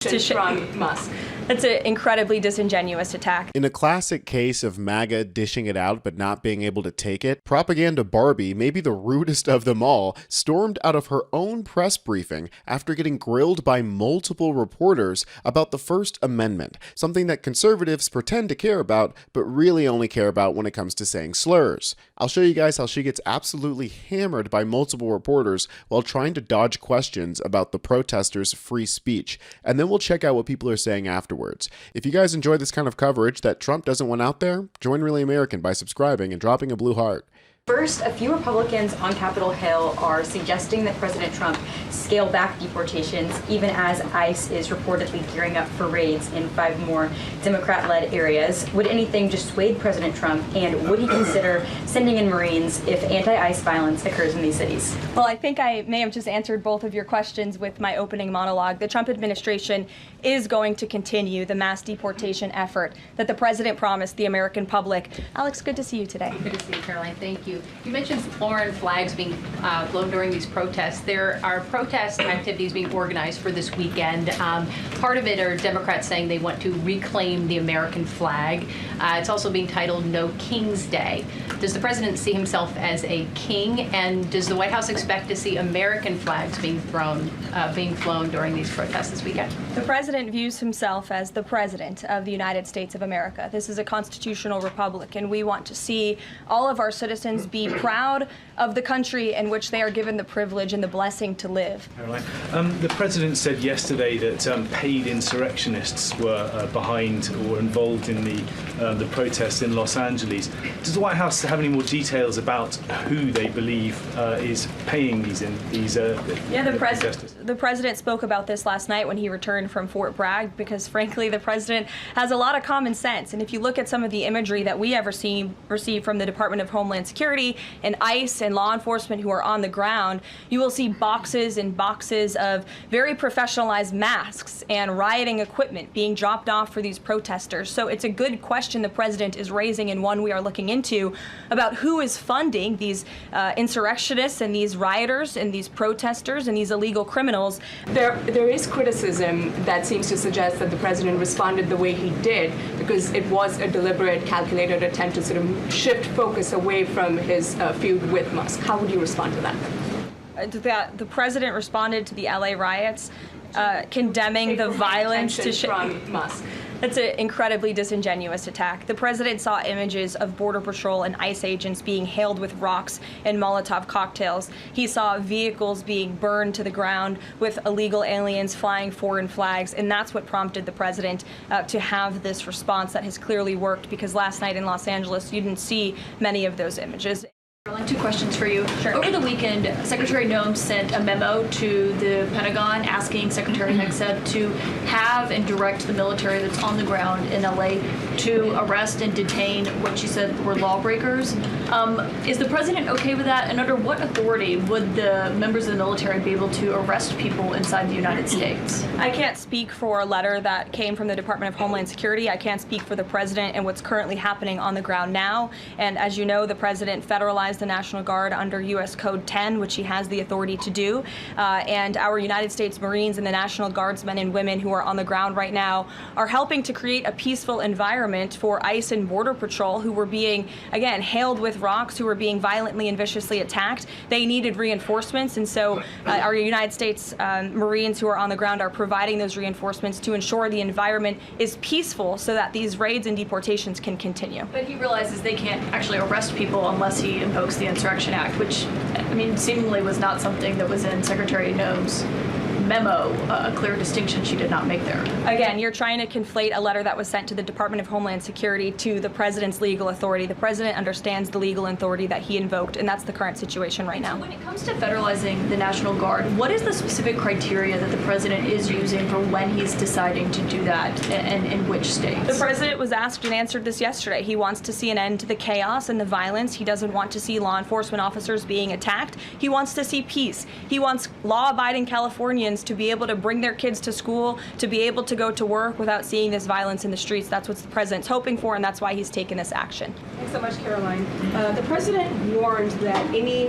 from Musk. That's an incredibly disingenuous attack. In a classic case of MAGA dishing it out but not being able to take it, Propaganda Barbie, maybe the rudest of them all, stormed out of her own press briefing after getting grilled by multiple reporters about the First Amendment, something that conservatives pretend to care about but really only care about when it comes to saying slurs. I'll show you guys how she gets absolutely hammered by multiple reporters while trying to dodge questions about the protesters' free speech, and then we'll check out what people are saying afterwards. If you guys enjoy this kind of coverage that Trump doesn't want out there, join Really American by subscribing and dropping a blue heart. First, a few Republicans on Capitol Hill are suggesting that President Trump scale back deportations, even as ICE is reportedly gearing up for raids in 5 more Democrat-led areas. Would anything dissuade President Trump, and would he consider sending in Marines if anti-ICE violence occurs in these cities? Well, I think I may have just answered both of your questions with my opening monologue. The Trump administration is going to continue the mass deportation effort that the president promised the American public. Alex, good to see you today. Good to see you, Caroline. Thank you. You mentioned foreign flags being blown during these protests. There are protest activities being organized for this weekend. Part of it are Democrats saying they want to reclaim the American flag. It's also being titled No King's Day. Does the president see himself as a king, and does the White House expect to see American flags being flown during these protests this weekend? The president views himself as the president of the United States of America. This is a constitutional republic, and we want to see all of our citizens be proud of the country in which they are given the privilege and the blessing to live. Caroline, the president said yesterday that paid insurrectionists were behind or involved in the protests in Los Angeles. Does the White House have any more details about who they believe is paying The president spoke about this last night when he returned from Fort Bragg, because frankly the president has a lot of common sense. And if you look at some of the imagery that we have received from the Department of Homeland Security and ICE and law enforcement who are on the ground, you will see boxes and boxes of very professionalized masks and rioting equipment being dropped off for these protesters. So it's a good question the president is raising, and one we are looking into, about who is funding these insurrectionists and these rioters and these protesters and these illegal criminals. There is criticism that seems to suggest that the president responded the way he did because it was a deliberate, calculated attempt to sort of shift focus away from his feud with Musk. How would you respond to that? The president responded to the LA riots, condemning the violence from Musk. That's an incredibly disingenuous attack. The president saw images of Border Patrol and ICE agents being hailed with rocks and Molotov cocktails. He saw vehicles being burned to the ground with illegal aliens flying foreign flags, and that's what prompted the president to have this response that has clearly worked, because last night in Los Angeles, you didn't see many of those images. Caroline, 2 questions for you. Sure. Over the weekend, Secretary Noem sent a memo to the Pentagon asking Secretary Hegseth to have and direct the military that's on the ground in LA to arrest and detain what she said were lawbreakers. Is the president okay with that? And under what authority would the members of the military be able to arrest people inside the United States? I can't speak for a letter that came from the Department of Homeland Security. I can't speak for the president and what's currently happening on the ground now. And as you know, the president federalized the National Guard under U.S. Code 10, which he has the authority to do. And our United States Marines and the National Guardsmen and women who are on the ground right now are helping to create a peaceful environment for ICE and Border Patrol, who were being, again, hailed with rocks, who were being violently and viciously attacked. They needed reinforcements, and so our United States Marines who are on the ground are providing those reinforcements to ensure the environment is peaceful so that these raids and deportations can continue. But he realizes they can't actually arrest people unless he invokes the Insurrection Act, which, I mean, seemingly was not something that was in Secretary Noem's memo, a clear distinction she did not make there. Again, you're trying to conflate a letter that was sent to the Department of Homeland Security to the president's legal authority. The president understands the legal authority that he invoked, and that's the current situation right now. So when it comes to federalizing the National Guard, what is the specific criteria that the president is using for when he's deciding to do that, and in which states? The president was asked and answered this yesterday. He wants to see an end to the chaos and the violence. He doesn't want to see law enforcement officers being attacked. He wants to see peace. He wants law-abiding Californians to be able to bring their kids to school, to be able to go to work without seeing this violence in the streets. That's what the president's hoping for, and that's why he's taken this action. Thanks so much, Caroline. The president warned that any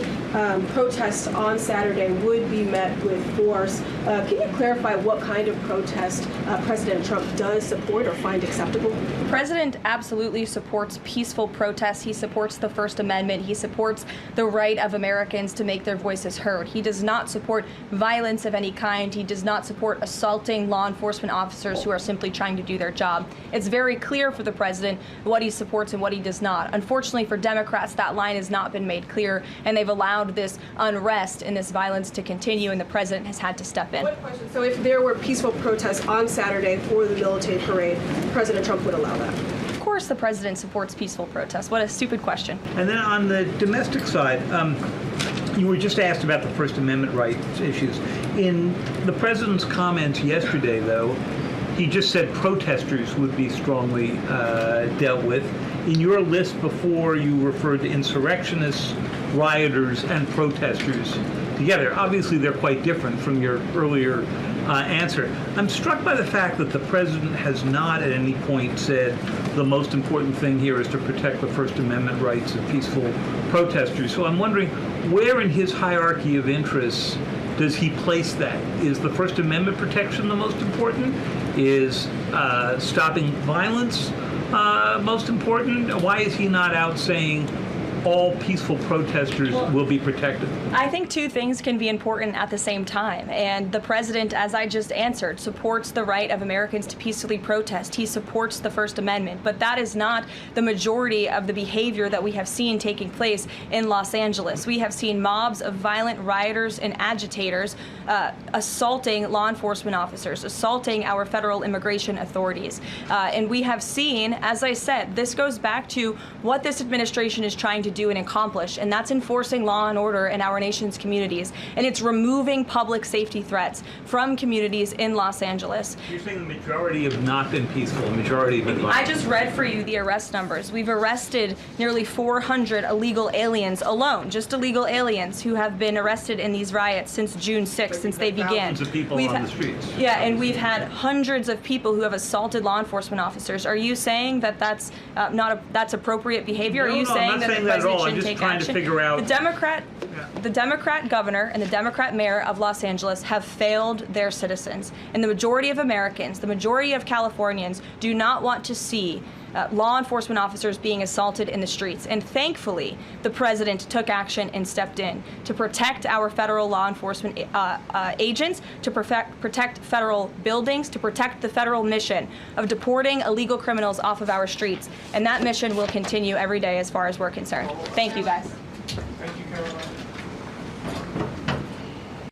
protests on Saturday would be met with force. Can you clarify what kind of protest President Trump does support or find acceptable? The president absolutely supports peaceful protests. He supports the First Amendment. He supports the right of Americans to make their voices heard. He does not support violence of any kind. He does not support assaulting law enforcement officers who are simply trying to do their job. It's very clear for the president what he supports and what he does not. Unfortunately for Democrats, that line has not been made clear, and they've allowed this unrest and this violence to continue, and the president has had to step in. One question. So if there were peaceful protests on Saturday for the military parade, President Trump would allow that? Of course the president supports peaceful protests. What a stupid question. And then on the domestic side, you were just asked about the First Amendment rights issues. In the president's comments yesterday, though, he just said protesters would be strongly dealt with. In your list before, you referred to insurrectionists, rioters, and protesters together. Obviously, they're quite different from your earlier answer. I'm struck by the fact that the president has not at any point said the most important thing here is to protect the First Amendment rights of peaceful protesters. So I'm wondering, where in his hierarchy of interests does he place that? Is the First Amendment protection the most important? Is stopping violence most important? Why is he not out saying all peaceful protesters will be protected? I think two things can be important at the same time. And the president, as I just answered, supports the right of Americans to peacefully protest. He supports the First Amendment. But that is not the majority of the behavior that we have seen taking place in Los Angeles. We have seen mobs of violent rioters and agitators assaulting law enforcement officers, assaulting our federal immigration authorities. And we have seen, as I said, this goes back to what this administration is trying to do and accomplish, and that's enforcing law and order in our nation's communities. And it's removing public safety threats from communities in Los Angeles. You're saying the majority have not been peaceful, the majority have been violent. I just read for you the arrest numbers. We've arrested nearly 400 illegal aliens alone, just illegal aliens who have been arrested in these riots since June 6th, since they began. Thousands of people on the streets. Yeah, and we've had hundreds of people who have assaulted law enforcement officers. Are you saying that that's that's appropriate behavior? No, Are you no, saying I'm not that saying the that at all. president I'm shouldn't just take trying action? to figure out. The Democrat governor and the Democrat mayor of Los Angeles have failed their citizens. And the majority of Americans, the majority of Californians, do not want to see law enforcement officers being assaulted in the streets. And thankfully, the president took action and stepped in to protect our federal law enforcement agents, to protect federal buildings, to protect the federal mission of deporting illegal criminals off of our streets. And that mission will continue every day as far as we're concerned. Thank you, guys. Thank you, Karoline.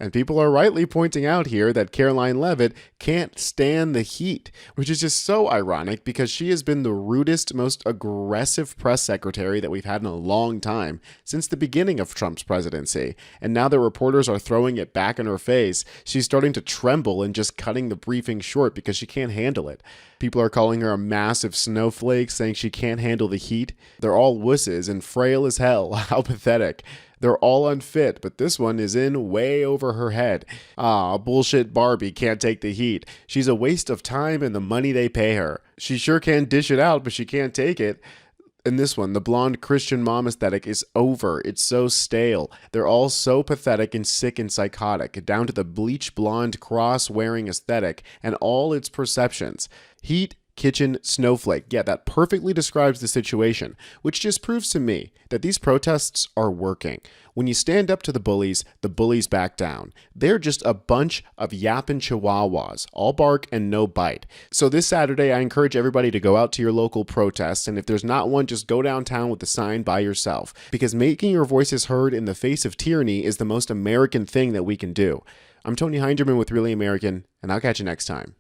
And people are rightly pointing out here that Karoline Leavitt can't stand the heat, which is just so ironic because she has been the rudest, most aggressive press secretary that we've had in a long time, since the beginning of Trump's presidency. And now that reporters are throwing it back in her face, she's starting to tremble and just cutting the briefing short because she can't handle it. People are calling her a massive snowflake, saying she can't handle the heat. They're all wusses and frail as hell. How pathetic. They're all unfit, but this one is in way over her head. Bullshit Barbie can't take the heat. She's a waste of time and the money they pay her. She sure can dish it out, but she can't take it. And this one, the blonde Christian mom aesthetic is over. It's so stale. They're all so pathetic and sick and psychotic, down to the bleach blonde cross-wearing aesthetic and all its perceptions. Heat, kitchen, snowflake. Yeah, that perfectly describes the situation, which just proves to me that these protests are working. When you stand up to the bullies back down. They're just a bunch of yapping chihuahuas, all bark and no bite. So this Saturday, I encourage everybody to go out to your local protests, and if there's not one, just go downtown with the sign by yourself, because making your voices heard in the face of tyranny is the most American thing that we can do. I'm Tony Hinderman with Really American, and I'll catch you next time.